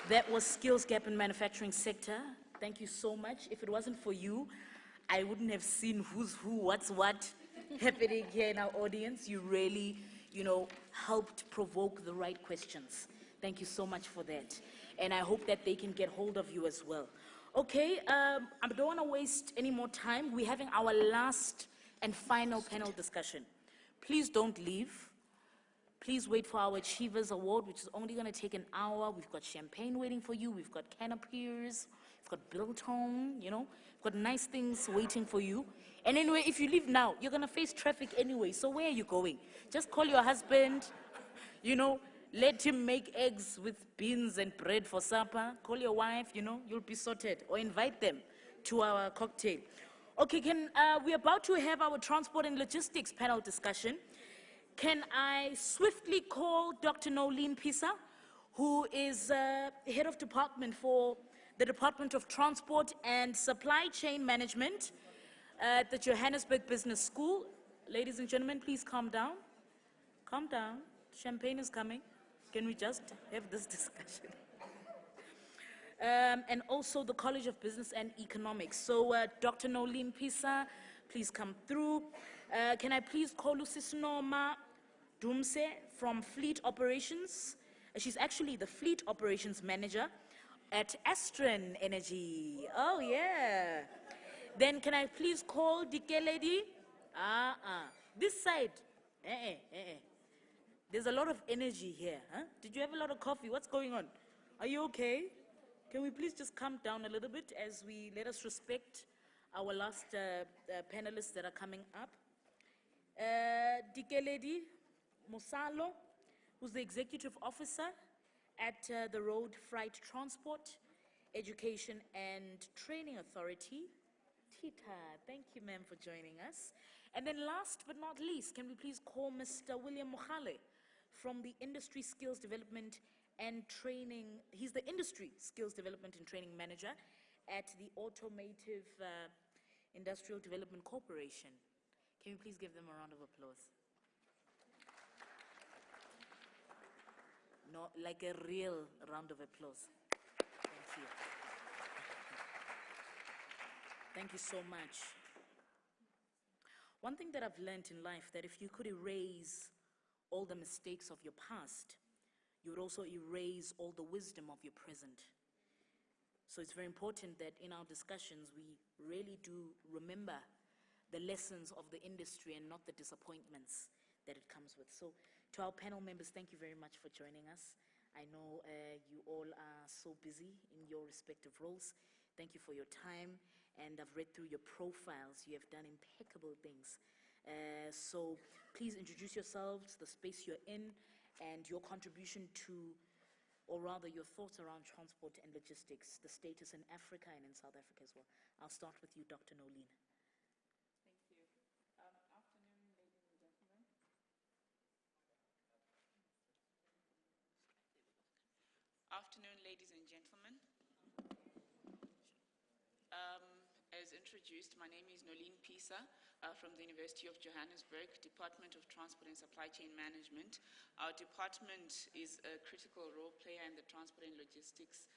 That was Skills Gap in Manufacturing Sector. Thank you so much. If it wasn't for you, I wouldn't have seen who's who, what's what happening here in our audience. You really, helped provoke the right questions. Thank you so much for that. And I hope that they can get hold of you as well. Okay, I don't want to waste any more time. We're having our last and final panel discussion. Please don't leave. Please wait for our Achievers Award, which is only going to take an hour. We've got champagne waiting for you. We've got canopiers. We've got biltong, We've got nice things waiting for you. And anyway, if you leave now, you're going to face traffic anyway. So where are you going? Just call your husband, let him make eggs with beans and bread for supper. Call your wife, you'll be sorted. Or invite them to our cocktail. Okay, we're about to have our transport and logistics panel discussion. Can I swiftly call Dr. Nolene Pisa, who is head of department for the Department of Transport and Supply Chain Management at the Johannesburg Business School. Ladies and gentlemen, please calm down. Calm down. Champagne is coming. Can we just have this discussion? And also the College of Business and Economics. So Dr. Nolene Pisa, please come through. Can I please call Noma Dumse from Fleet Operations? She's actually the Fleet Operations Manager at Astron Energy. Oh, yeah. Then can I please call delegates? This side. There's a lot of energy here. Huh? Did you have a lot of coffee? What's going on? Are you okay? Can we please just calm down a little bit as we let us respect our last panelists that are coming up? Delegates Mosalo, who's the Executive Officer at the Road Freight Transport, Education and Training Authority. Tita, thank you, ma'am, for joining us. And then last but not least, can we please call Mr. William Mohale from the Industry Skills Development and Training. He's the Industry Skills Development and Training Manager at the Automotive Industrial Development Corporation. Can you please give them a round of applause? No, like a real round of applause. Thank you. Thank you so much. One thing that I've learned in life, that if you could erase all the mistakes of your past, you would also erase all the wisdom of your present. So it's very important that in our discussions, we really do remember the lessons of the industry and not the disappointments that it comes with. So to our panel members, thank you very much for joining us. I know you all are so busy in your respective roles. Thank you for your time, and I've read through your profiles. You have done impeccable things. So please introduce yourselves, the space you're in, and your contribution to, or rather your thoughts around transport and logistics, the status in Africa and in South Africa as well. I'll start with you, Dr. Nolene. Thank you. Afternoon, ladies and gentlemen. Afternoon, ladies and gentlemen. As introduced, my name is Nolene Pisa from the University of Johannesburg, Department of Transport and Supply Chain Management. Our department is a critical role player in the transport and logistics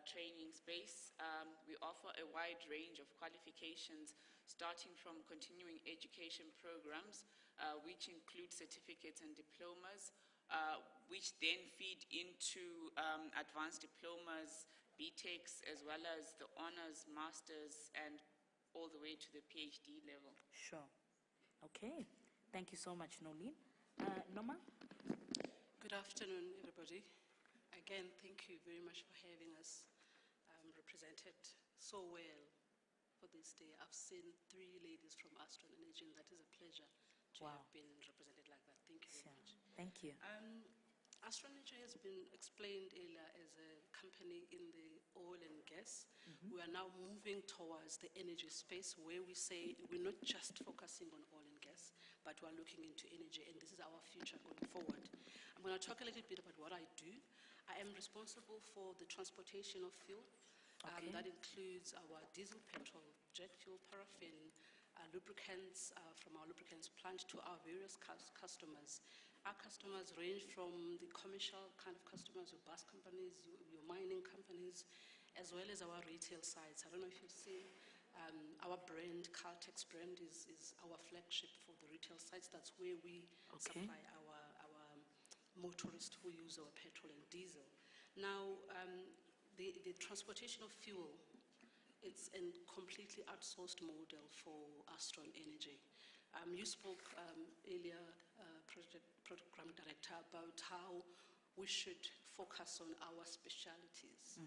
training space. We offer a wide range of qualifications, starting from continuing education programs, which include certificates and diplomas, which then feed into advanced diplomas, BTECs, as well as the honors, masters, and all the way to the PhD level. Sure. Okay. Thank you so much, Nolene. Noma? Good afternoon, everybody. Again, thank you very much for having us represented so well for this day. I've seen 3 ladies from Astron Energy, and that is a pleasure to have been represented like that. Thank you very much. Thank you. Astron Energy has been explained earlier as a company in the oil and gas. We are now moving towards the energy space, where we say we're not just focusing on oil and gas, but we're looking into energy, and this is our future going forward. I'm going to talk a little bit about what I do. I am responsible for the transportation of fuel. That includes our diesel, petrol, jet fuel, paraffin, lubricants from our lubricants plant to our various customers. Our customers range from the commercial kind of customers, your bus companies, your mining companies, as well as our retail sites. I don't know if you've seen our brand, Caltex brand, is our flagship for the retail sites. That's where we Okay. supply our motorists who use our petrol and diesel. Now, the transportation of fuel, it's a completely outsourced model for Astron Energy. You spoke earlier, Program Director, about how we should focus on our specialities.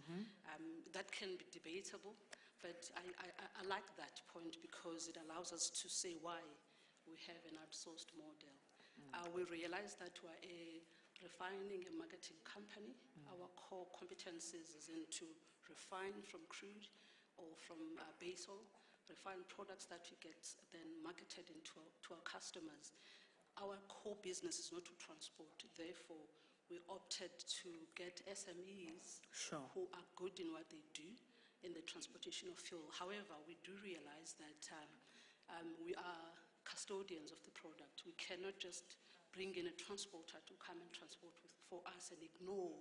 That can be debatable, but I like that point because it allows us to say why we have an outsourced model. We realize that we're a refining and marketing company. Our core competencies is into refine from crude or from base oil, refine products that we get then marketed into to our customers. Our core business is not to transport. Therefore, we opted to get SMEs Sure. who are good in what they do in the transportation of fuel. However, we do realize that we are custodians of the product. We cannot just bring in a transporter to come and transport for us and ignore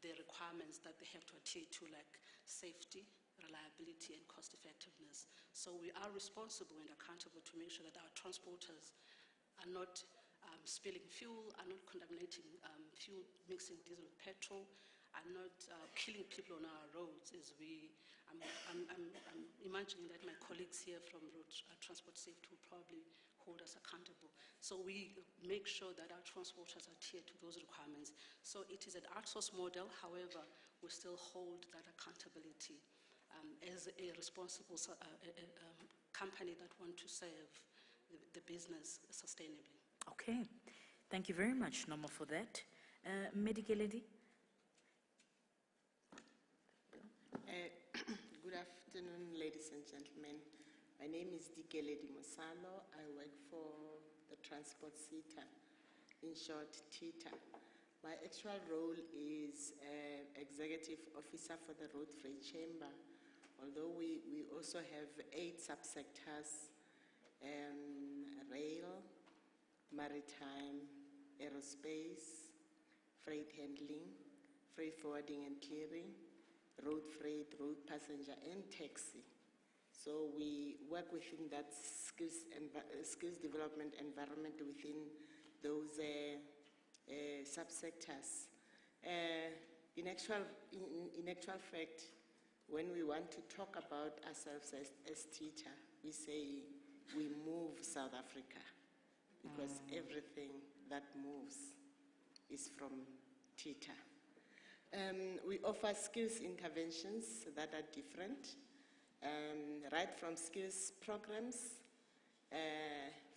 the requirements that they have to adhere to, like safety, reliability, and cost effectiveness. So we are responsible and accountable to make sure that our transporters are not spilling fuel, are not contaminating fuel, mixing diesel with petrol, are not killing people on our roads. I'm imagining that my colleagues here from Road Transport Safety will probably hold us accountable. So we make sure that our transporters adhere to those requirements. So it is an outsource model. However, we still hold that accountability as a responsible company that want to serve the business sustainably. Okay. Thank you very much, Norma, for that. Medical lady? Good afternoon, ladies and gentlemen. My name is Dikeledi Mosalo. I work for the Transport SETA, in short, TITA. My actual role is Executive Officer for the Road Freight Chamber, although we also have 8 subsectors: rail, maritime, aerospace, freight handling, freight forwarding and clearing, road freight, road passenger, and taxi. So we work within that skills development environment within those subsectors. In actual fact, when we want to talk about ourselves as TITA, we say we move South Africa, because everything that moves is from TITA. We offer skills interventions that are different, right from skills programs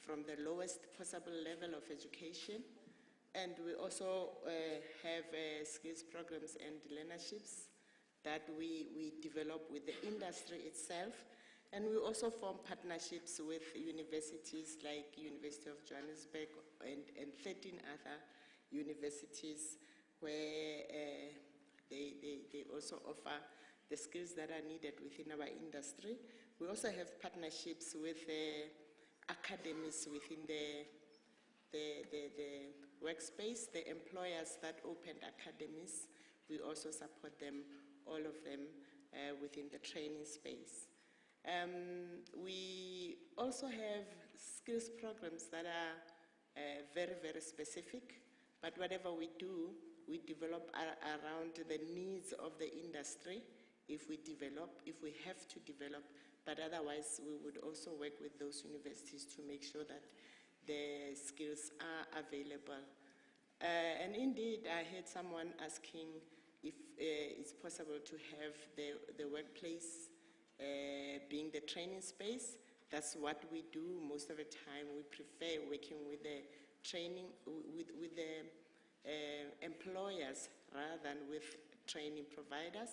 from the lowest possible level of education, and we also have skills programs and learnerships that we develop with the industry itself, and we also form partnerships with universities like University of Johannesburg and 13 other universities where they also offer the skills that are needed within our industry. We also have partnerships with academies within the workspace, the employers that opened academies. We also support them, all of them, within the training space. We also have skills programs that are very, very specific, but whatever we do, we develop around the needs of the industry. If we have to develop, but otherwise we would also work with those universities to make sure that the skills are available. And indeed, I heard someone asking if it's possible to have the workplace being the training space. That's what we do most of the time. We prefer working with the training, with the employers rather than with training providers.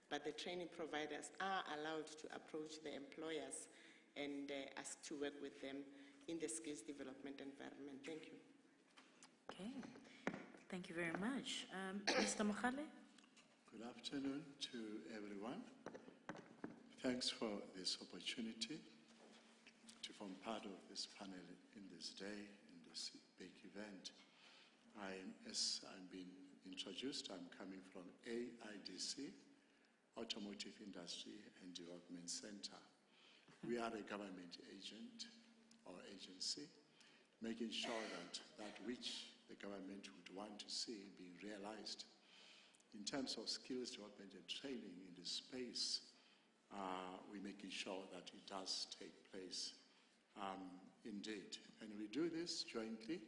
But the training providers are allowed to approach the employers and ask to work with them in the skills development environment. Thank you. Okay. Thank you very much. Mr. Mohale? Good afternoon to everyone. Thanks for this opportunity to form part of this panel in this day, in this big event. As I'm being introduced, I'm coming from AIDC, Automotive Industry and Development Center. We are a government agent or agency, making sure that which the government would want to see being realized. In terms of skills development and training in this space, we're making sure that it does take place indeed. And we do this jointly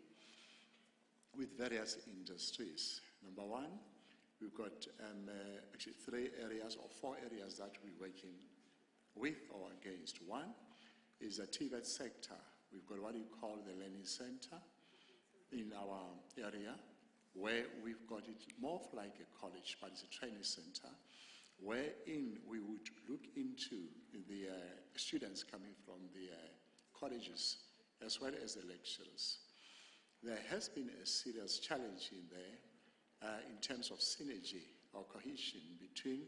with various industries. Number one, we've got actually 3 areas or 4 areas that we're working with or against. One is the TVET sector. We've got what you call the Learning Center in our area, where we've got it more like a college, but it's a training center, wherein we would look into the students coming from the colleges as well as the lecturers. There has been a serious challenge in there in terms of synergy or cohesion between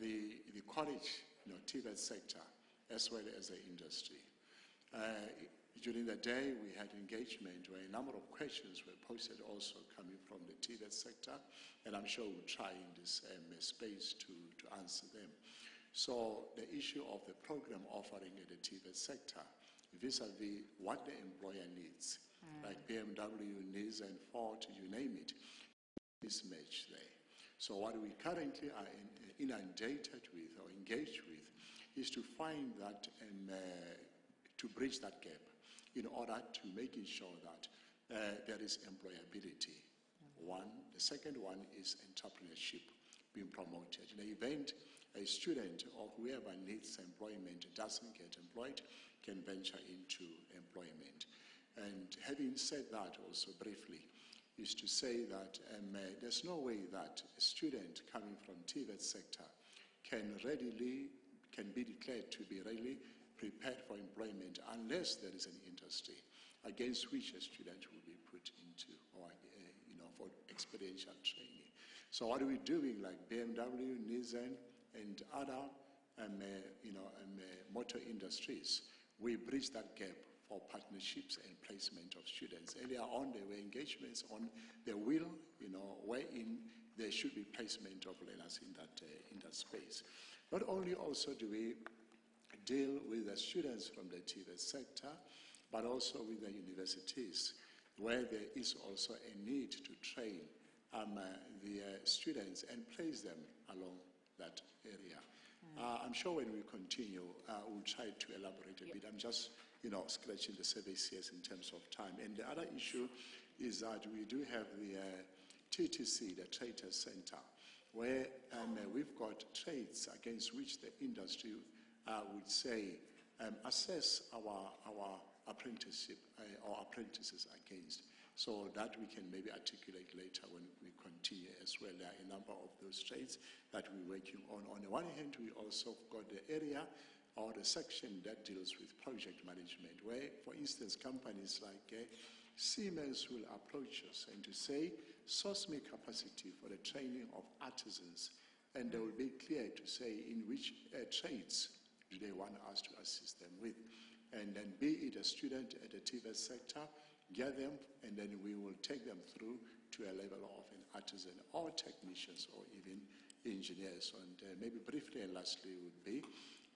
the college, TVET sector, as well as the industry. During the day, we had engagement where a number of questions were posted also coming from the TVET sector, and I'm sure we'll try in this space to answer them. So the issue of the program offering at the TVET sector vis-a-vis what the employer needs, like BMW, Nissan, Ford, you name it, mismatch there. So what we currently are inundated with or engaged with is to find that, to bridge that gap in order to making sure that there is employability. One. The second one is entrepreneurship being promoted. In the event a student or whoever needs employment doesn't get employed, can venture into employment. And having said that also briefly, is to say that there's no way that a student coming from TVET sector can be declared to be really prepared for employment unless there is an industry against which a student will be put into, or for experiential training. So what are we doing, like BMW, Nissan, and other motor industries? We bridge that gap for partnerships and placement of students. Earlier on, there were engagements on the wheel, wherein there should be placement of learners in that space. Not only also do we deal with the students from the TVET sector, but also with the universities, where there is also a need to train the students and place them along that area. I'm sure when we continue, we'll try to elaborate a bit. I'm just, scratching the surface here in terms of time. And the other issue is that we do have the TTC, the Traders Center, where we've got trades against which the industry would say assess our apprenticeship or apprentices against, so that we can maybe articulate later when we continue as well. There are a number of those trades that we're working on. On the one hand, we also got the area or the section that deals with project management, where, for instance, companies like Siemens will approach us and to say, source me capacity for the training of artisans, and they will be clear to say in which trades do they want us to assist them with. And then be it a student at the TVET sector, get them, and then we will take them through to a level of an artisan or technicians or even engineers. And maybe briefly and lastly would be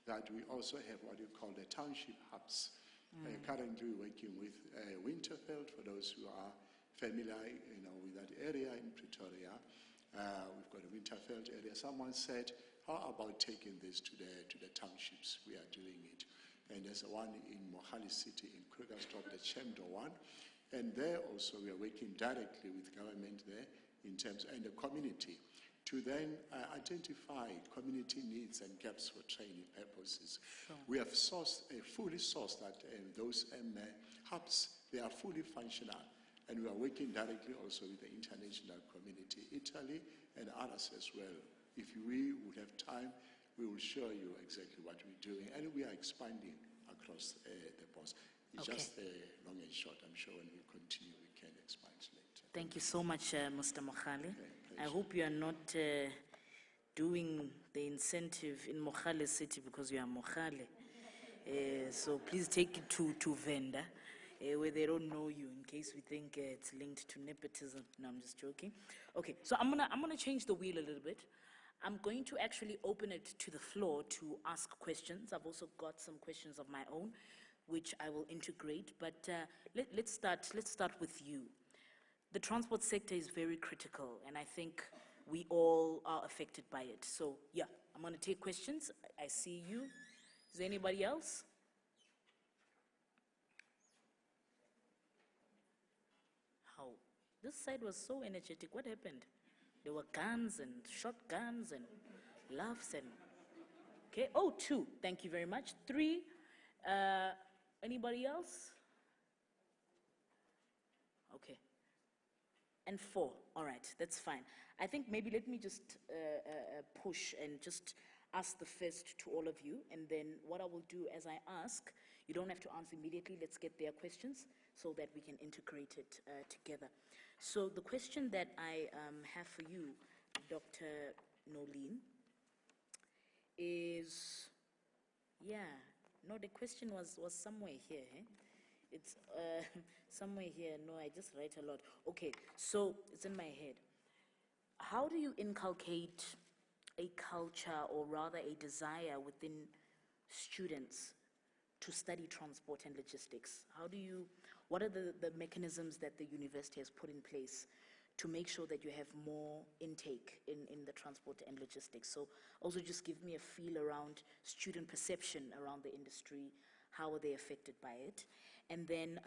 that we also have what you call the township hubs. Currently working with Winterfeld, for those who are familiar with that area in Pretoria. We've got a Winterfeld area. Someone said, how about taking this to the townships? We are doing it. And there's one in Mohali City in Krugersdorp, the Chemdo one. And there also we are working directly with government there in terms, and the community, to then identify community needs and gaps for training purposes. Sure. We have fully sourced that those hubs, they are fully functional. And we are working directly also with the international community, Italy and others as well. If we would have time, we will show you exactly what we're doing. And we are expanding across the board. It's just long and short. I'm sure when we continue, we can expand later. Thank you so much, Mr. Mohale. I hope you are not doing the incentive in Mohale City because you are Mohale. So please take it to vendor. where they don't know you, in case we think it's linked to nepotism. No, I'm just joking. Okay, so I'm gonna change the wheel a little bit. I'm going to actually open it to the floor to ask questions. I've also got some questions of my own, which I will integrate. But let's start with you. The transport sector is very critical, and I think we all are affected by it. So yeah, I'm gonna take questions. I see you. Is there anybody else? How? This side was so energetic. What happened? There were guns and shotguns and laughs and. Okay. Oh, two. Thank you very much. Three. Anybody else? Okay. And four. All right. That's fine. I think maybe let me just push and just ask the first to all of you, and then what I will do as I ask, you don't have to answer immediately. Let's get their questions so that we can integrate it together. So the question that I have for you, Dr. Nolene, is, yeah, no, the question was somewhere here. Eh? It's somewhere here. No, I just write a lot. Okay, so it's in my head. How do you inculcate a culture, or rather a desire within students to study transport and logistics? What are the mechanisms that the university has put in place to make sure that you have more intake in the transport and logistics? So also just give me a feel around student perception around the industry. How are they affected by it? And then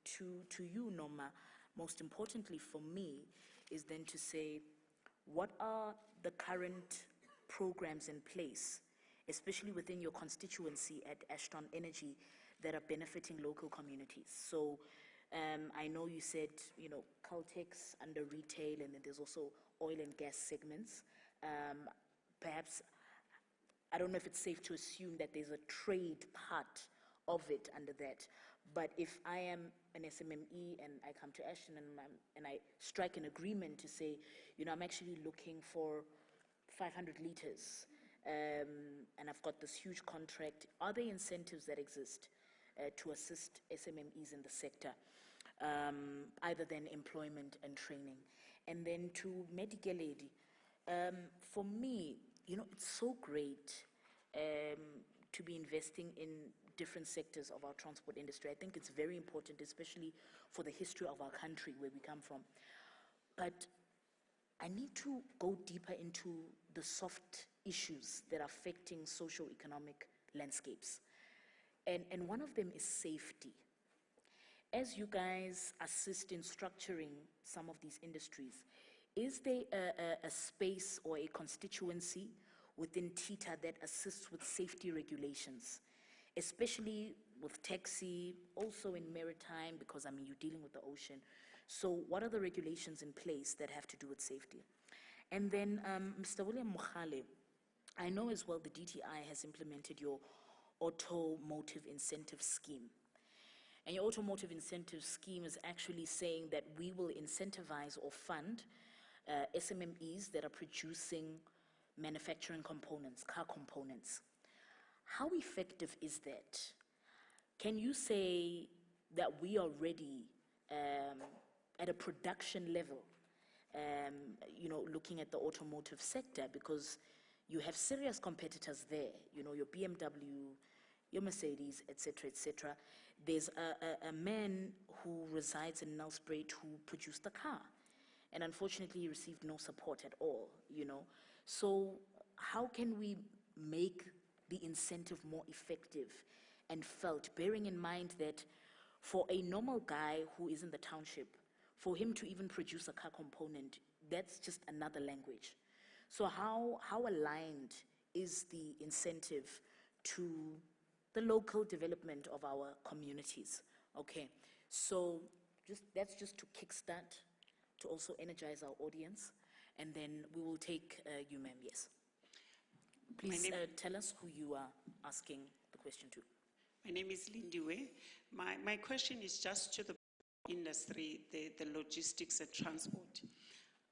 to you, Noma, most importantly for me, is then to say, what are the current programs in place, especially within your constituency at Ashton Energy, that are benefiting local communities? So I know you said, Caltex under retail, and then there's also oil and gas segments. Perhaps, I don't know if it's safe to assume that there's a trade part of it under that. But if I am an SMME and I come to Ashton and I strike an agreement to say, I'm actually looking for 500 liters, and I've got this huge contract, are there incentives that exist to assist SMMEs in the sector, other than employment and training? And then to Medigaledi, for me, it's so great to be investing in different sectors of our transport industry. I think it's very important, especially for the history of our country, where we come from. But I need to go deeper into the soft issues that are affecting socio-economic landscapes. And one of them is safety. As you guys assist in structuring some of these industries, is there a space or a constituency within TITA that assists with safety regulations, especially with taxi, also in maritime, because you're dealing with the ocean? So what are the regulations in place that have to do with safety? And then Mr. William Mohale, I know as well the DTI has implemented your automotive incentive scheme. And your automotive incentive scheme is actually saying that we will incentivize or fund SMMEs that are producing manufacturing components, car components. How effective is that? Can you say that we are ready at a production level, looking at the automotive sector? Because you have serious competitors there, your BMW, your Mercedes, etc., etc. There's a man who resides in Nelspruit who produced the car, and unfortunately he received no support at all, So how can we make the incentive more effective and felt, bearing in mind that for a normal guy who is in the township, for him to even produce a car component, that's just another language. So how aligned is the incentive to the local development of our communities? Okay, so that's just to kickstart, to also energize our audience, and then we will take you, ma'am. Yes. Please tell us who you are asking the question to. My name is Lindiwe. My question is just to the industry, the logistics and transport.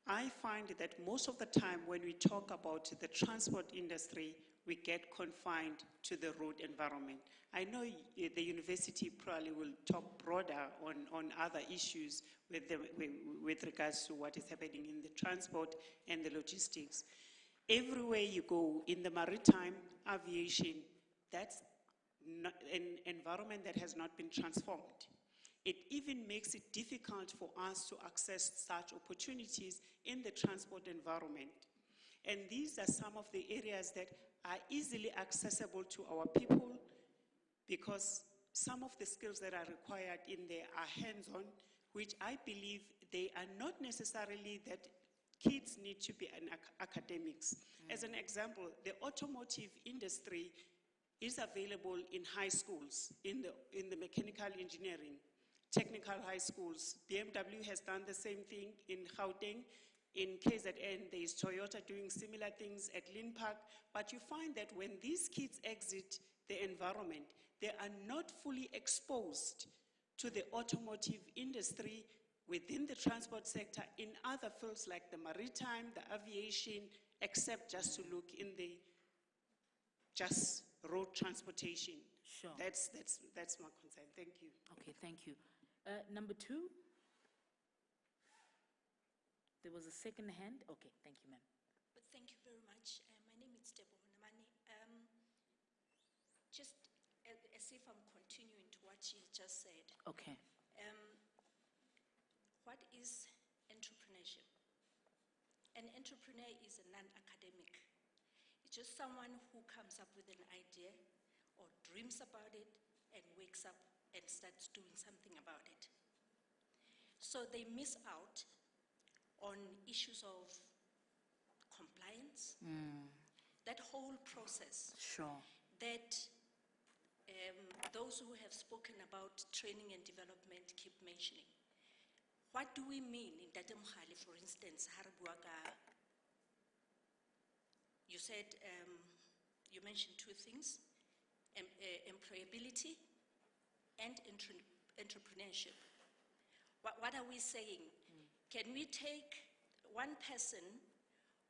I find that most of the time when we talk about the transport industry, we get confined to the road environment. I know the university probably will talk broader on other issues with regards to what is happening in the transport and the logistics. Everywhere you go in the maritime aviation, that's not an environment that has not been transformed. It even makes it difficult for us to access such opportunities in the transport environment. And these are some of the areas that are easily accessible to our people, because some of the skills that are required in there are hands-on, which I believe they are not necessarily that kids need to be in academics. As an example, the automotive industry is available in high schools, in the mechanical engineering, technical high schools. BMW has done the same thing in Gauteng. In KZN, there is Toyota doing similar things at Lynn Park. But you find that when these kids exit the environment, they are not fully exposed to the automotive industry within the transport sector in other fields like the maritime, the aviation, except just to look in the just road transportation. Sure. That's my concern. Thank you. Okay, thank you. Number two? There was a second hand. Okay, thank you, ma'am. But thank you very much. My name is Deborah Namani. Just as if I'm continuing to what she just said, Okay. what is entrepreneurship? An entrepreneur is a non-academic. It's just someone who comes up with an idea or dreams about it and wakes up and starts doing something about it. So they miss out on issues of compliance, that whole process Sure. that those who have spoken about training and development keep mentioning. What do we mean in Tatemkhali, for instance, you said, you mentioned two things, employability and entrepreneurship. What are we saying? Can we take one person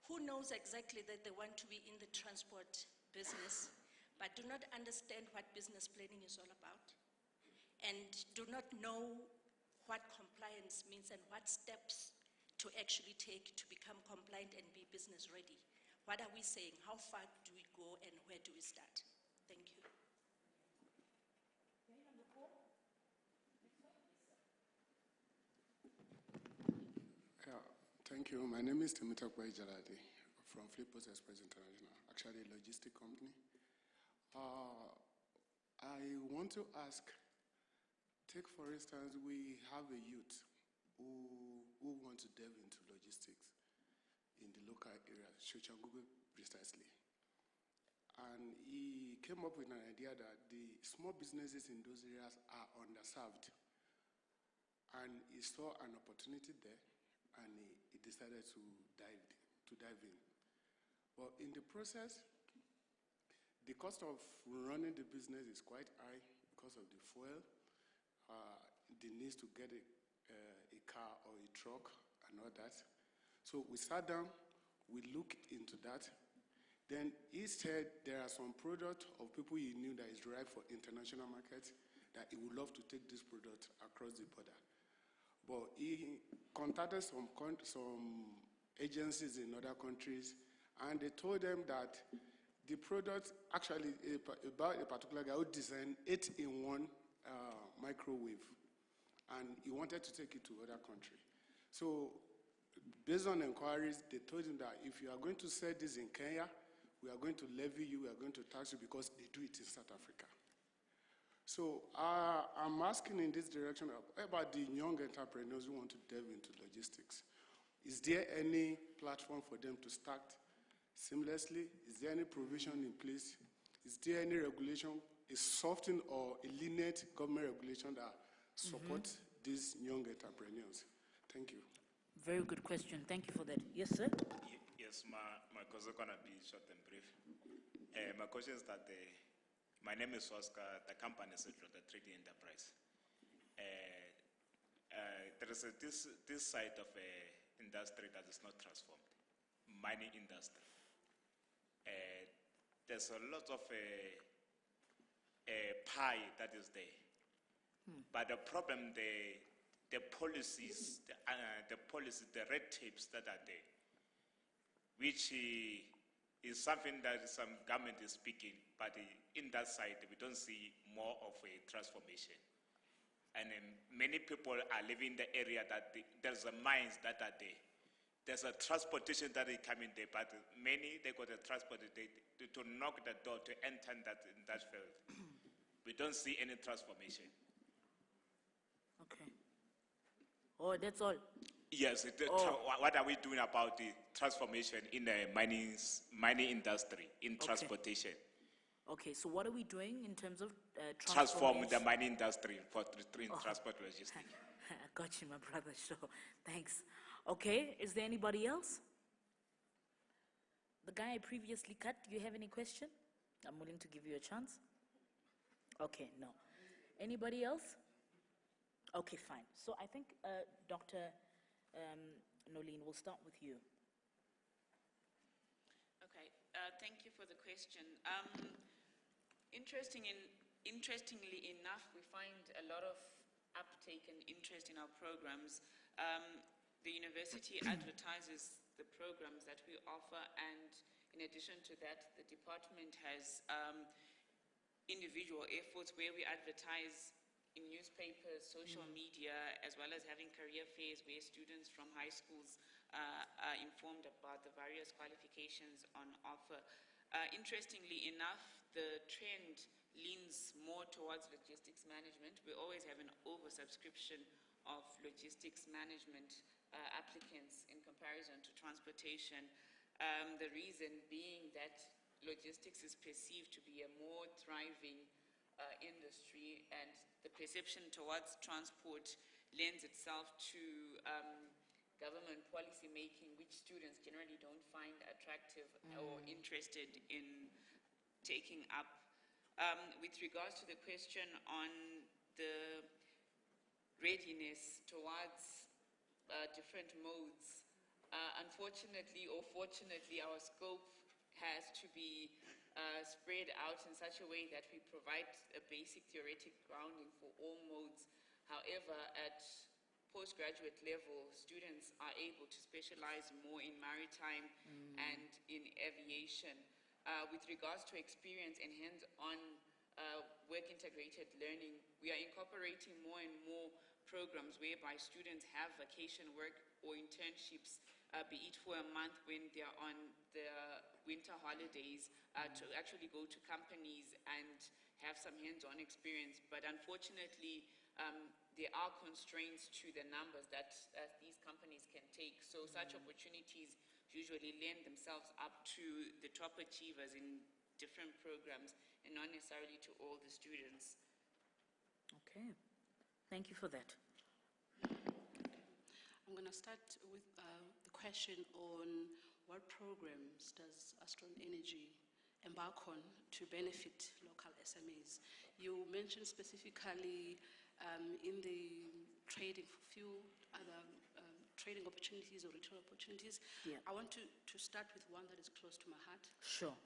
who knows exactly that they want to be in the transport business, but do not understand what business planning is all about, and do not know what compliance means and what steps to actually take to become compliant and be business ready? What are we saying? How far do we go and where do we start? Thank you. Yeah, thank you. My name is Temita Kwai Jaladi from Flipos Express International, actually a logistic company. I want to ask, take for instance, we have a youth who want to delve into logistics in the local area, Shochangugu precisely. And he came up with an idea that the small businesses in those areas are underserved. And he saw an opportunity there, and he decided to dive in. But in the process, the cost of running the business is quite high because of the fuel, the need to get a car or a truck and all that. So we sat down, we looked into that. Then he said there are some products of people he knew that is derived for international markets that he would love to take this product across the border. But he contacted some agencies in other countries, and they told them that the product, actually about a particular guy who designed 8-in-1 microwave, and he wanted to take it to other countries. So based on inquiries, they told him that if you are going to sell this in Kenya, we are going to levy you, we are going to tax you because they do it in South Africa. So I'm asking in this direction about the young entrepreneurs who want to delve into logistics. Is there any platform for them to start seamlessly? Is there any provision in place? Is there any regulation, a softened or a lenient government regulation that supports these young entrepreneurs? Thank you. Very good question. Thank you for that. Yes, sir? Yes, my question is going to be short and brief. My question is that my name is Oscar, the company is the trading enterprise. There is this side of industry that is not transformed, mining industry. there's a lot of pie that is there. But the problem, the policies, the red tapes that are there, which is something that some government is speaking, but in that side, we don't see more of a transformation. And many people are living in the area that there's a mines that are there. There's a transportation that is coming there, but many, they got a transport to knock the door to enter in that field. We don't see any transformation. Okay. Oh, that's all. Yes, what are we doing about the transformation in the mining industry, in transportation? Okay, so what are we doing in terms of Transform the transformation? mining industry in transport logistics. I got you, my brother. Sure. Thanks. Okay, is there anybody else? The guy I previously cut, do you have any question? I'm willing to give you a chance. Okay, no. Anybody else? Okay, fine. So I think Dr. Nolene, we'll start with you. Okay, thank you for the question. Interestingly enough, we find a lot of uptake and interest in our programs. The university advertises the programs that we offer, and in addition to that, the department has individual efforts where we advertise in newspapers, social media, as well as having career fairs where students from high schools are informed about the various qualifications on offer. Interestingly enough, the trend leans more towards logistics management. We always have an oversubscription of logistics management applicants in comparison to transportation. The reason being that logistics is perceived to be a more thriving industry, and the perception towards transport lends itself to government policy making, which students generally don't find attractive or interested in taking up. With regards to the question on the readiness towards different modes, unfortunately or fortunately, our scope has to be spread out in such a way that we provide a basic theoretic grounding for all modes. However, at postgraduate level, students are able to specialize more in maritime and in aviation. With regards to experience and hands-on work-integrated learning, we are incorporating more and more programs whereby students have vacation work or internships, be it for a month when they are on their winter holidays, to actually go to companies and have some hands-on experience. But unfortunately, there are constraints to the numbers that these companies can take. So such opportunities usually lend themselves up to the top achievers in different programs and not necessarily to all the students. Okay, thank you for that. I'm going to start with the question on what programs does Astron Energy embark on to benefit local SMEs. You mentioned specifically in the trading for fuel, other trading opportunities or retail opportunities. Yeah. I want to start with one that is close to my heart. Sure.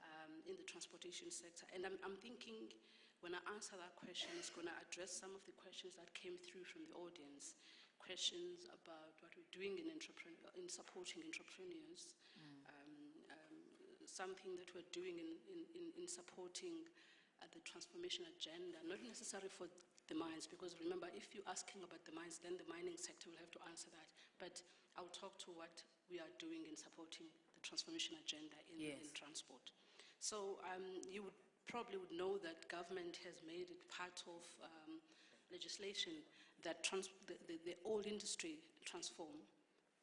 In the transportation sector. And I'm thinking when I answer that question, it's going to address some of the questions that came through from the audience. Questions about what we're doing in supporting entrepreneurs, something that we're doing in supporting the transformation agenda, not necessarily for the mines, because remember, if you're asking about the mines, then the mining sector will have to answer that. But I'll talk to what we are doing in supporting the transformation agenda in transport. So you probably would know that government has made it part of legislation that the old industry transform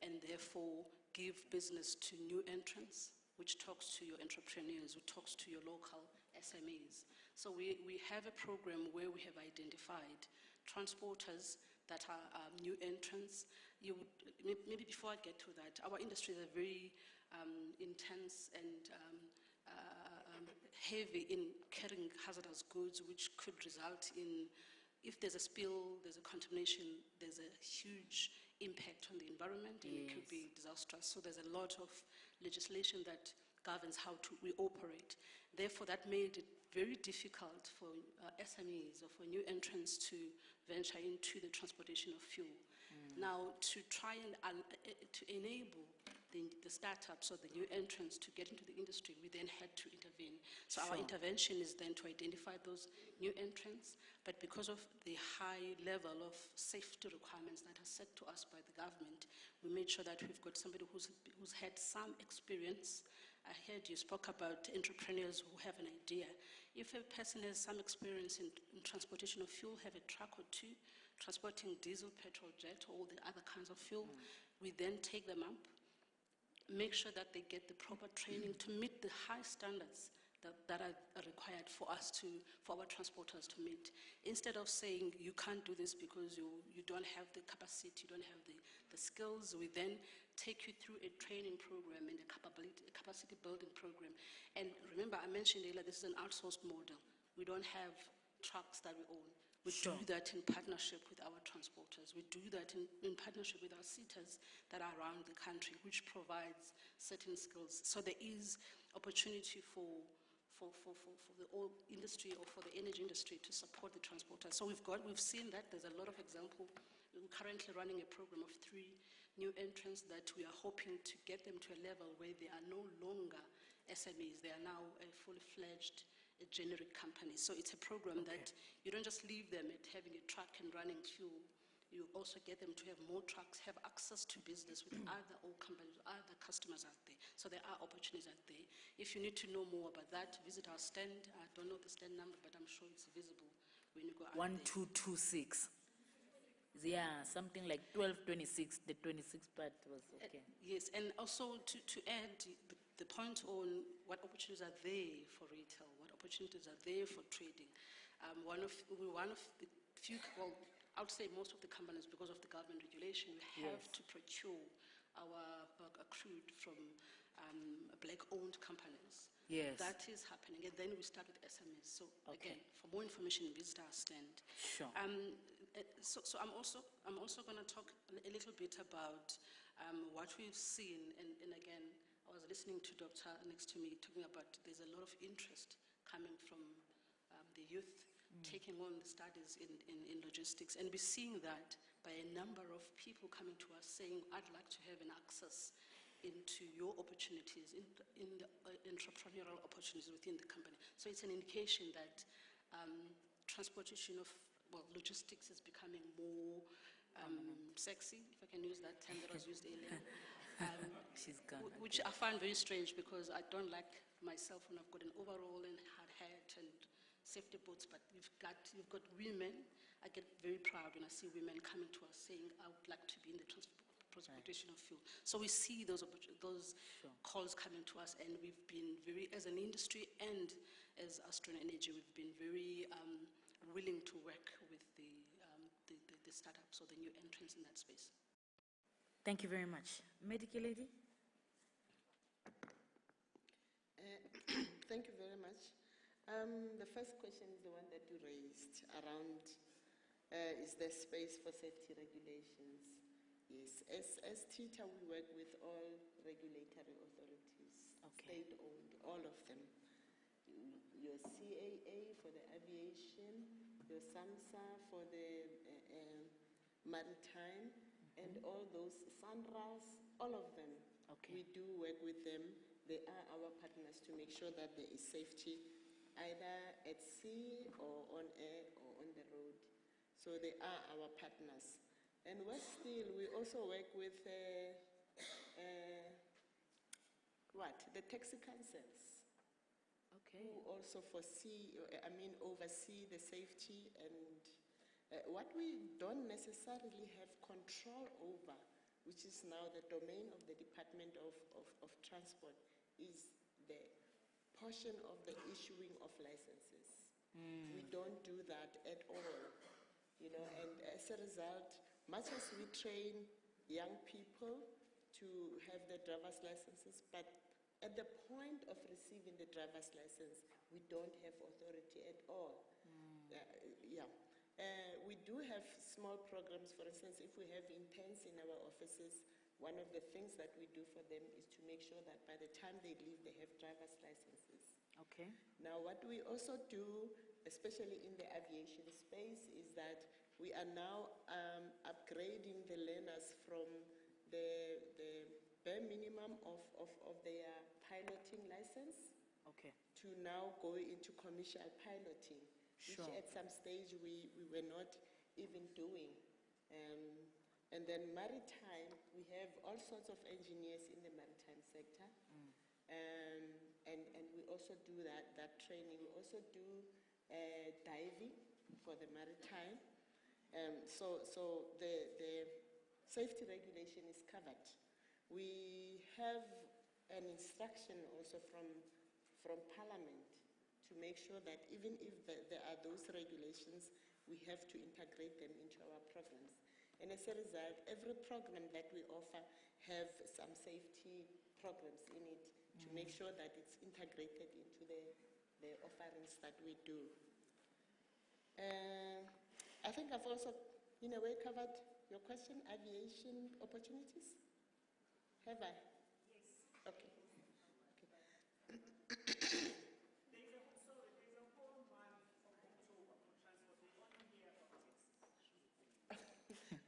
and therefore give business to new entrants, which talks to your entrepreneurs, which talks to your local SMEs. So we have a program where we have identified transporters that are new entrants. Maybe before I get to that, our industry is very intense and heavy in carrying hazardous goods, which could result in, if there's a spill, there's a contamination, there's a huge impact on the environment, and it could be disastrous. So there's a lot of legislation that governs how we operate. Therefore, that made it very difficult for SMEs or for new entrants to venture into the transportation of fuel. Now, to try and to enable the startups or the new entrants to get into the industry, we then had to intervene. So our intervention is then to identify those new entrants, but because of the high level of safety requirements that are set to us by the government, we made sure that we've got somebody who's had some experience. I heard you spoke about entrepreneurs who have an idea. If a person has some experience in transportation of fuel, have a truck or two, transporting diesel, petrol, jet, or all the other kinds of fuel, we then take them up, make sure that they get the proper training to meet the high standards that are required for our transporters to meet. Instead of saying you can't do this because you don't have the capacity, you don't have the skills, we then take you through a training program and a capacity building program. And remember, I mentioned earlier, this is an outsourced model. We don't have trucks that we own. We do that in partnership with our transporters. We do that in partnership with our sitters that are around the country, which provides certain skills. So there is opportunity for the oil industry or for the energy industry to support the transporters. So we've seen that. There's a lot of example. We're currently running a program of 3 new entrants that we are hoping to get them to a level where they are no longer SMEs. They are now a fully fledged generic company. So it's a program that you don't just leave them at having a truck and running fuel. You also get them to have more trucks, have access to business with other oil companies, other customers out there. So there are opportunities out there. If you need to know more about that, visit our stand. I don't know the stand number, but I'm sure it's visible when you go out 1226. Yeah, something like 1226. The 26 part was okay. Yes, and also to add the point on what opportunities are there for retail, what opportunities are there for trading. One of the few, well, I would say most of the companies, because of the government regulation, we have to procure our crude from black-owned companies. Yes. That is happening, and then we start with SMEs. So again, for more information, visit our stand. Sure. So I'm also going to talk a little bit about what we've seen, and again, I was listening to Dr. next to me talking about there's a lot of interest coming from the youth taking on the studies in logistics, and we're seeing that by a number of people coming to us saying, I'd like to have an access into your opportunities, in the entrepreneurial opportunities within the company. So it's an indication that transportation of, well, logistics is becoming more sexy, if I can use that term that was used earlier. She's gone. Which I find very strange because I don't like myself when I've got an overall and hard hat and safety boots, but you've got women. I get very proud when I see women coming to us saying, I would like to be in the transportation of fuel. So we see those calls coming to us, and we've been very, as an industry and as Astron Energy, we've been very willing to work with the startups or the new entrants in that space. Thank you very much. Medical lady? Thank you very much. The first question is the one that you raised around, is there space for safety regulations? Yes, as TITA, we work with all regulatory authorities, state-owned, all of them. Your CAA for the aviation, your SAMSA for the maritime, and all those, SANRAS, all of them. We do work with them. They are our partners to make sure that there is safety either at sea or on air or on the road. So they are our partners. And West Steel, we also work with the taxi councils, who also oversee the safety. And what we don't necessarily have control over, which is now the domain of the Department of Transport, is the portion of the issuing of licenses. We don't do that at all, and as a result, much as we train young people to have their driver's licenses, but at the point of receiving the driver's license, we don't have authority at all. We do have small programs. For instance, if we have interns in our offices, one of the things that we do for them is to make sure that by the time they leave, they have driver's licenses. Okay. Now, what we also do, especially in the aviation space, is that we are now upgrading the learners from the bare minimum of their piloting license Okay. to now go into commercial piloting, Sure. which at some stage we were not even doing. And then maritime, we have all sorts of engineers in the maritime sector. And we also do that training. We also do diving for the maritime. So the safety regulation is covered. We have an instruction also from Parliament to make sure that even if there are those regulations, we have to integrate them into our programs. And as a result, every program that we offer have some safety programs in it to make sure that it's integrated into the offerings that we do. I think I've also, in a way, covered your question, aviation opportunities. Have I? Yes. Okay.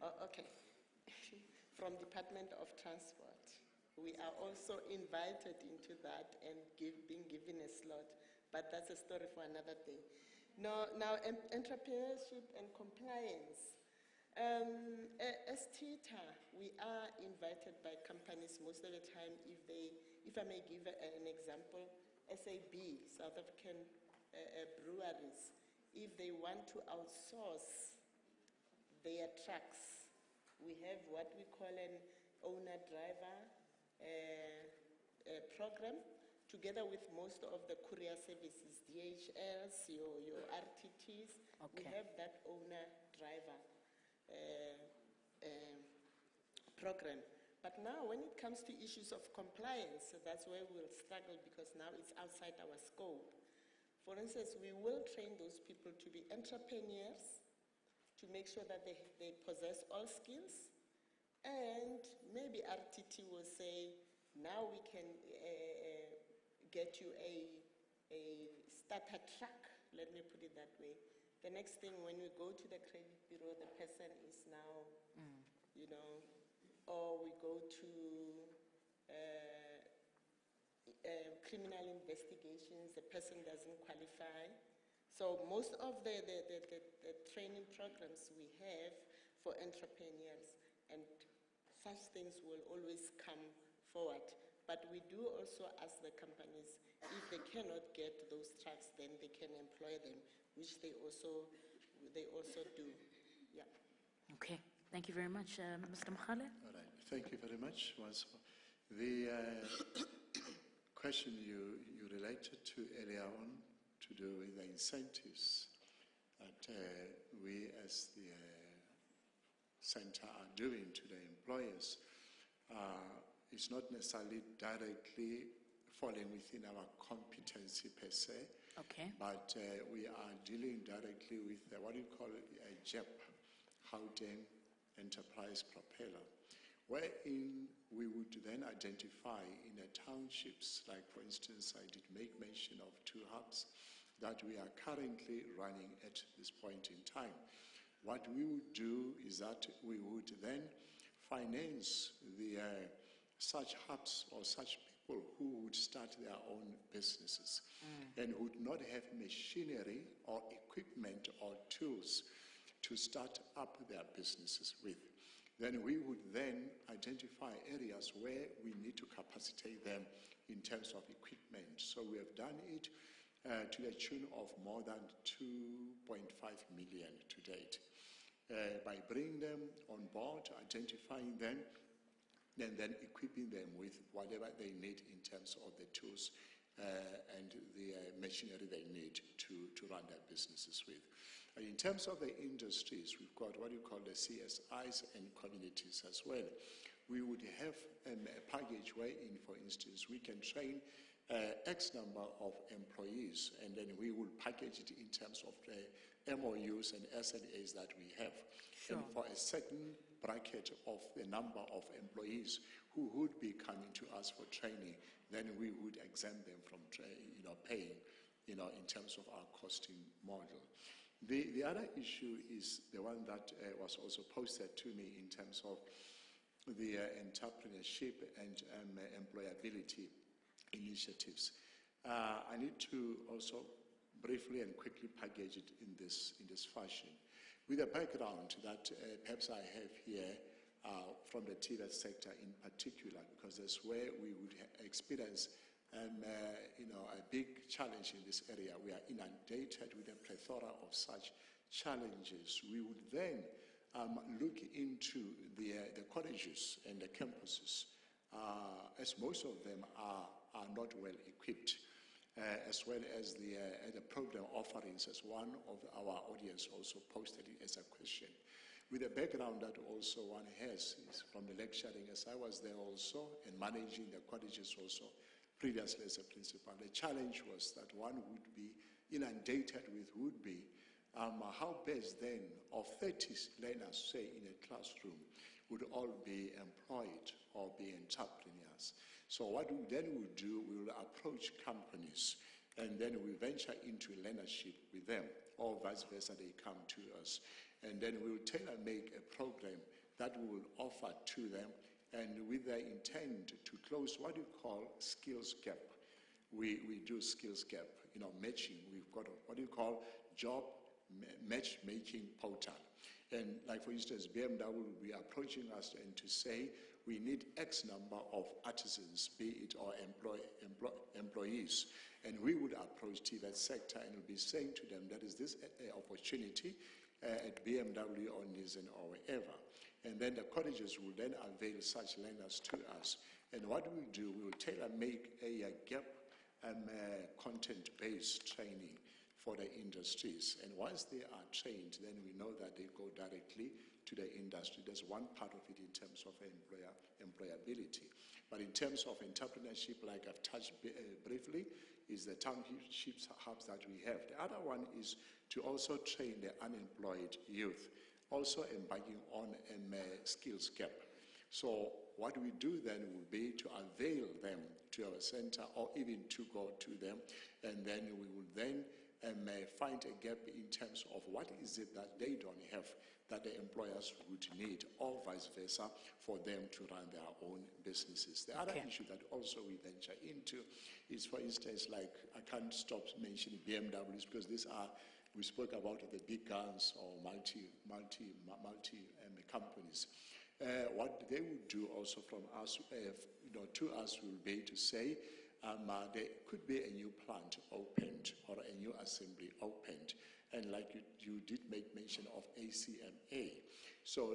Oh, okay. From Department of Transport. We are also invited into that and being given a slot, but that's a story for another day. Now entrepreneurship and compliance. As TITA, we are invited by companies most of the time if I may give an example, SAB, South African breweries, if they want to outsource their trucks, we have what we call an owner-driver program, together with most of the courier services, DHLs, your RTTs. We Okay. have that owner-driver program. But now, when it comes to issues of compliance, that's where we'll struggle because now it's outside our scope. For instance, we will train those people to be entrepreneurs, to make sure that they possess all skills. And maybe RTT will say, now we can get you a starter truck, let me put it that way. The next thing, when we go to the credit bureau, the person is now, or we go to criminal investigations, the person doesn't qualify. So most of the training programs we have for entrepreneurs, and such things will always come forward. But we do also ask the companies, if they cannot get those trucks, then they can employ them, which they also do. Yeah. Okay. Thank you very much, Mr. Mkhale. All right, thank you very much. The question you related to earlier on to do with the incentives that we as the center are doing to the employers is not necessarily directly falling within our competency per se, Okay. but we are dealing directly with what you call a JEP, Gauteng Enterprise Propeller, wherein we would then identify in the townships, like for instance, I did make mention of 2 hubs that we are currently running at this point in time. What we would do is that we would then finance such hubs or such people who would start their own businesses and would not have machinery or equipment or tools to start up their businesses with. Then we would then identify areas where we need to capacitate them in terms of equipment. So we have done it to the tune of more than 2.5 million to date. By bringing them on board, identifying them, and then equipping them with whatever they need in terms of the tools and the machinery they need to run their businesses with. In terms of the industries, we've got what you call the CSIs and communities as well. We would have a package wherein, for instance, we can train X number of employees, and then we will package it in terms of the MOUs and SLAs that we have. Sure. And for a certain bracket of the number of employees, who would be coming to us for training, then we would exempt them from paying, in terms of our costing model. The other issue is the one that was also posted to me in terms of the entrepreneurship and employability initiatives. I need to also briefly and quickly package it in this fashion, with a background that perhaps I have here from the TVET sector in particular, because that's where we would experience a big challenge in this area. We are inundated with a plethora of such challenges. We would then look into the colleges and the campuses, as most of them are not well equipped, as well as the program offerings, as one of our audience also posted it as a question. With the background that also one has is from the lecturing, as I was there also, and managing the colleges also previously as a principal. The challenge was that one would be inundated with how best then of 30 learners, say, in a classroom, would all be employed or be entrepreneurs. So what we then would do, we will approach companies and then we venture into learnership with them, or vice versa, they come to us. And then we will tailor-make a program that we will offer to them, and with the intent to close what you call skills gap. We do skills gap, matching. We've got what you call job matchmaking portal. And like for instance, BMW will be approaching us and to say, we need X number of artisans, be it or employees. And we would approach TVET sector and we'll be saying to them, that is this opportunity at BMW or Nissan or wherever. And then the colleges will then avail such learners to us. And what we'll do, we will tailor-make a gap content-based training for the industries. And once they are trained, then we know that they go directly to the industry. There's one part of it in terms of employability. But in terms of entrepreneurship, like I've touched briefly, is the township hubs that we have. The other one is to also train the unemployed youth, also embarking on a skills gap. So what we do then will be to avail them to our center, or even to go to them, and then we will then find a gap in terms of what is it that they don't have that the employers would need, or vice versa, for them to run their own businesses. The other issue that also we venture into is, for instance, like, I can't stop mentioning BMWs, because these are, we spoke about the big guns or multi companies. What they would do also from us, to us, will be to say, there could be a new plant opened or a new assembly opened. And like you did make mention of ACMA. So,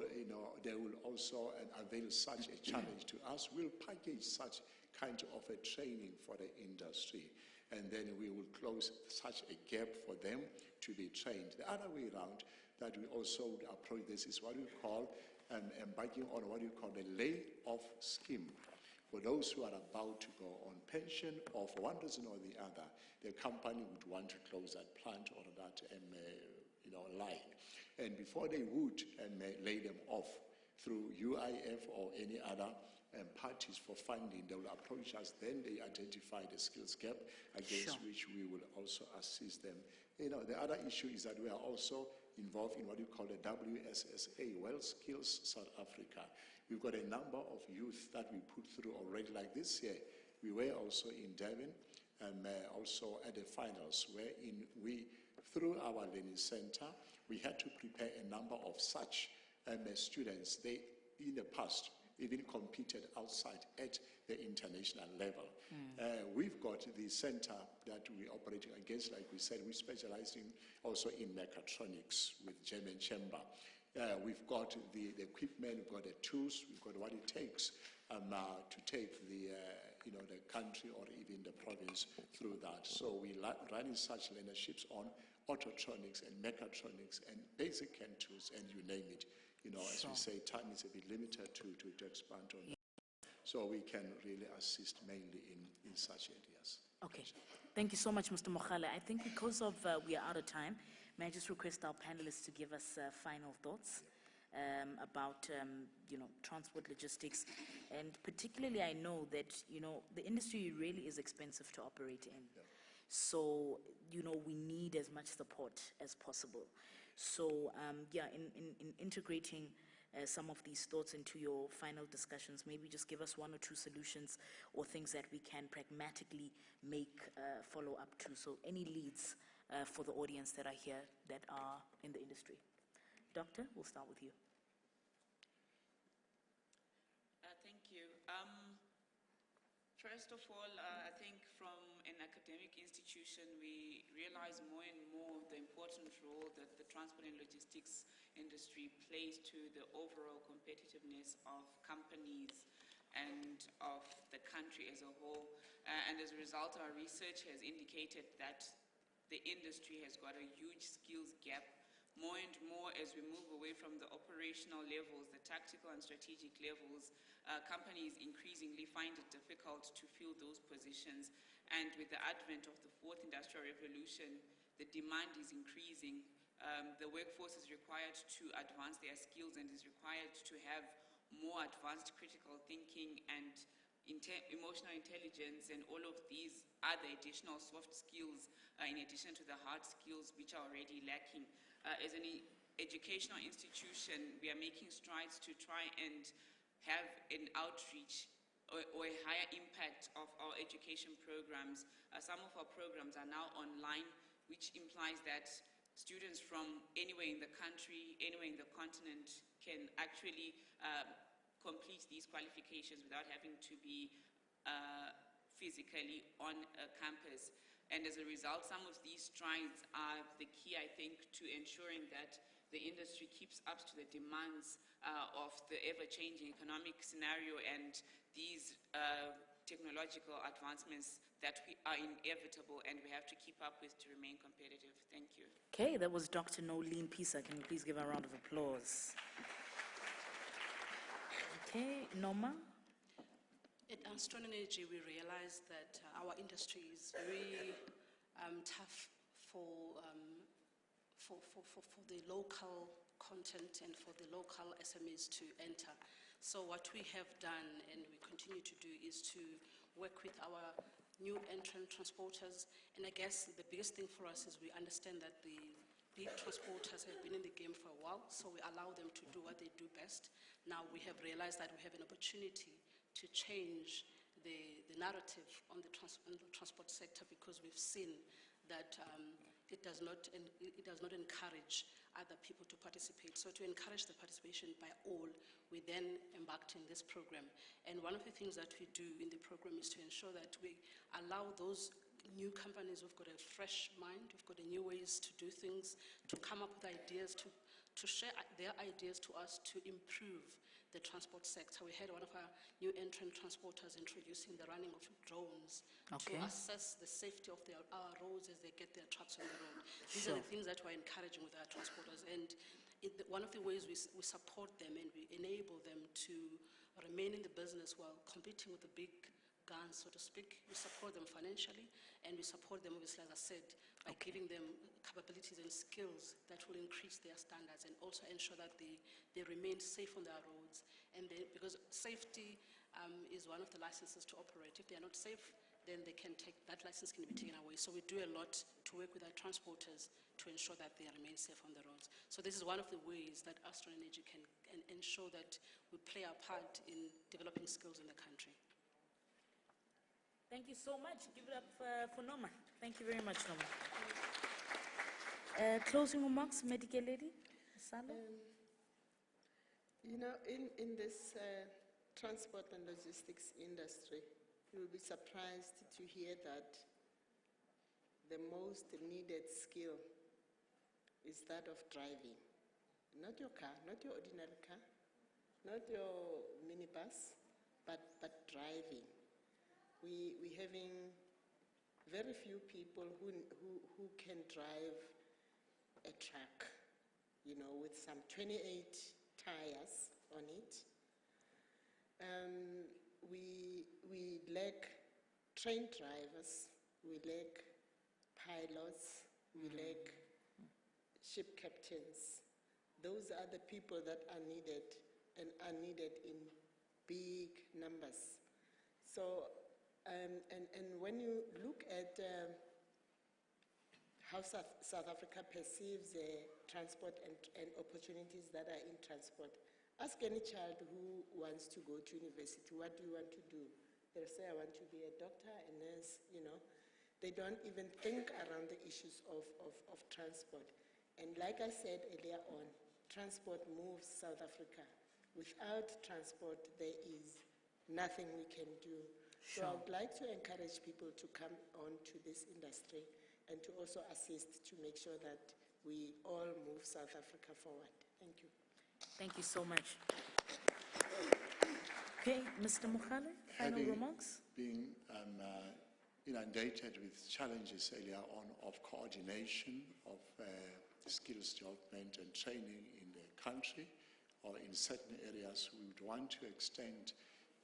they will also avail such a challenge to us. We'll package such kind of a training for the industry. And then we will close such a gap for them to be trained. The other way around that we also would approach this is what we call embarking on what you call the lay-off scheme. For those who are about to go on pension, or for one reason or the other, the company would want to close that plant or that line. And before they would lay them off through UIF or any other parties for funding, they will approach us. Then they identify the skills gap against which we will also assist them. The other issue is that we are also involved in what you call the WSSA, Well Skills South Africa. We've got a number of youth that we put through already. Like this year, we were also in Devon, also at the finals, wherein we, through our learning center, we had to prepare a number of such students. They, in the past, even competed outside at the international level. We've got the center that we're operating against, like we said, we specialize in also in mechatronics with German Chamber. We've got the equipment, we've got the tools, we've got what it takes to take the country or even the province through that. So we run such learnerships on autotronics and mechatronics and basic hand tools, and you name it. As we say, time is a bit limited to expand on that. So we can really assist mainly in such areas. Okay. Thank you so much, Mr. Mogale. I think because of we are out of time, may I just request our panelists to give us final thoughts about, transport logistics. And particularly, I know that, the industry really is expensive to operate in. So, we need as much support as possible. So, in integrating some of these thoughts into your final discussions, maybe just give us one or two solutions or things that we can pragmatically make follow up to. So, any leads for the audience that are here that are in the industry. Doctor, we'll start with you. Thank you. First of all, I think from an academic institution, we realize more and more the important role that the transport and logistics industry plays to the overall competitiveness of companies and of the country as a whole. And as a result, our research has indicated that the industry has got a huge skills gap. More and more, as we move away from the operational levels, the tactical and strategic levels, companies increasingly find it difficult to fill those positions. And with the advent of the fourth industrial revolution, the demand is increasing. The workforce is required to advance their skills and is required to have more advanced critical thinking and emotional intelligence and all of these other additional soft skills in addition to the hard skills which are already lacking. As an educational institution, we are making strides to try and have an outreach or a higher impact of our education programs. Some of our programs are now online, which implies that students from anywhere in the country, anywhere in the continent can actually complete these qualifications without having to be physically on a campus. And as a result, some of these strides are the key, I think, to ensuring that the industry keeps up to the demands of the ever-changing economic scenario and these technological advancements that are inevitable and we have to keep up with to remain competitive. Thank you. Okay, that was Dr. Nolene Pisa. Can you please give her a round of applause? Okay, Noma? At Astron Energy, we realized that our industry is very tough for the local content and for the local SMEs to enter. So what we have done and we continue to do is to work with our new entrant transporters. And I guess the biggest thing for us is we understand that the big transporters have been in the game for a while, so we allow them to do what they do best. Now we have realized that we have an opportunity to change the narrative on the transport sector because we've seen that it does not encourage other people to participate. So to encourage the participation by all, we then embarked in this program. And one of the things that we do in the program is to ensure that we allow those new companies who've got a fresh mind, who've got new ways to do things, to come up with ideas, to share their ideas to us to improve the transport sector. We had one of our new entrant transporters introducing the running of drones to assess the safety of our roads as they get their trucks on the road. These are the things that we're encouraging with our transporters. And one of the ways we support them and we enable them to remain in the business while competing with the big guns, so to speak. We support them financially and we support them, obviously, as I said, by giving them capabilities and skills that will increase their standards and also ensure that they remain safe on their roads. And because safety is one of the licenses to operate. If they are not safe, then that license can be taken away. So we do a lot to work with our transporters to ensure that they remain safe on the roads. So this is one of the ways that Astron Energy can ensure that we play our part in developing skills in the country. Thank you so much. Give it up for Noma. Thank you very much, Noma. Closing remarks, medical lady? Salo? In this transport and logistics industry, you will be surprised to hear that the most needed skill is that of driving. Not your car, not your ordinary car, not your minibus, but driving. We're having very few people who can drive a truck, with some 28 tires on it. We lack train drivers, we lack pilots, we lack ship captains. those are the people that are needed and are needed in big numbers. So, and when you look at how South Africa perceives transport and opportunities that are in transport, ask any child who wants to go to university, what do you want to do? They'll say, I want to be a doctor, a nurse, you know. They don't even think around the issues of transport. And like I said earlier on, transport moves South Africa. Without transport, there is nothing we can do. So I would like to encourage people to come on to this industry and to also assist to make sure that we all move South Africa forward. Thank you. Thank you so much. Okay, Mr. Mukhale, final remarks? Being inundated with challenges earlier on of coordination of skills development and training in the country or in certain areas, we would want to extend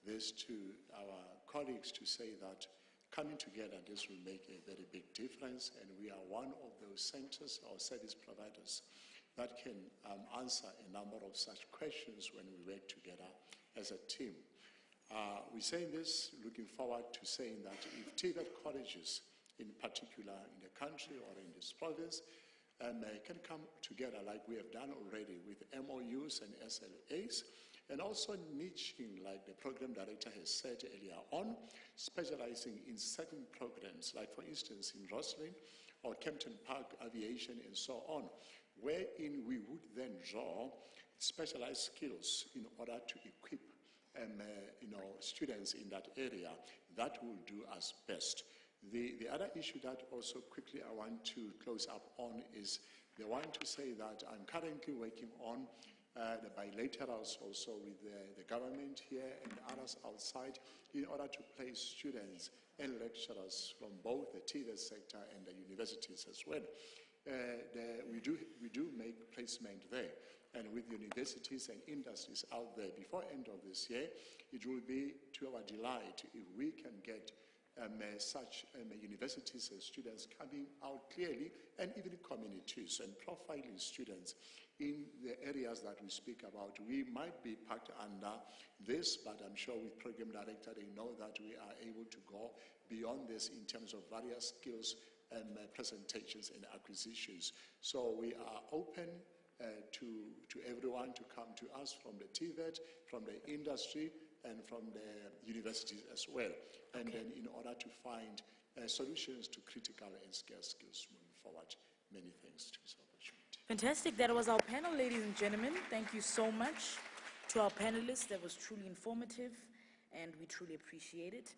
this to our colleagues to say that coming together, this will make a very big difference, and we are one of those centers or service providers that can answer a number of such questions when we work together as a team. We're saying this, looking forward to saying that if TVET colleges, in particular in the country or in this province, can come together like we have done already with MOUs and SLAs, and also niching, like the program director has said earlier on, specializing in certain programs, like for instance in Roslyn or Kempton Park Aviation and so on, wherein we would then draw specialized skills in order to equip students in that area. That will do us best. The other issue that also quickly I want to close up on is the one to say that I'm currently working on the bilaterals also with the government here and others outside in order to place students and lecturers from both the TVET sector and the universities as well. We do make placement there, and with universities and industries out there before end of this year, it will be to our delight if we can get such universities and students coming out clearly, and even communities and profiling students in the areas that we speak about. We might be packed under this, but I'm sure with program director, they know that we are able to go beyond this in terms of various skills and presentations and acquisitions. So we are open to everyone to come to us from the TVET, from the industry, and from the universities as well. And then in order to find solutions to critical and scarce skills moving forward. Many thanks to this opportunity. Fantastic. That was our panel, ladies and gentlemen. Thank you so much to our panelists. That was truly informative, and we truly appreciate it.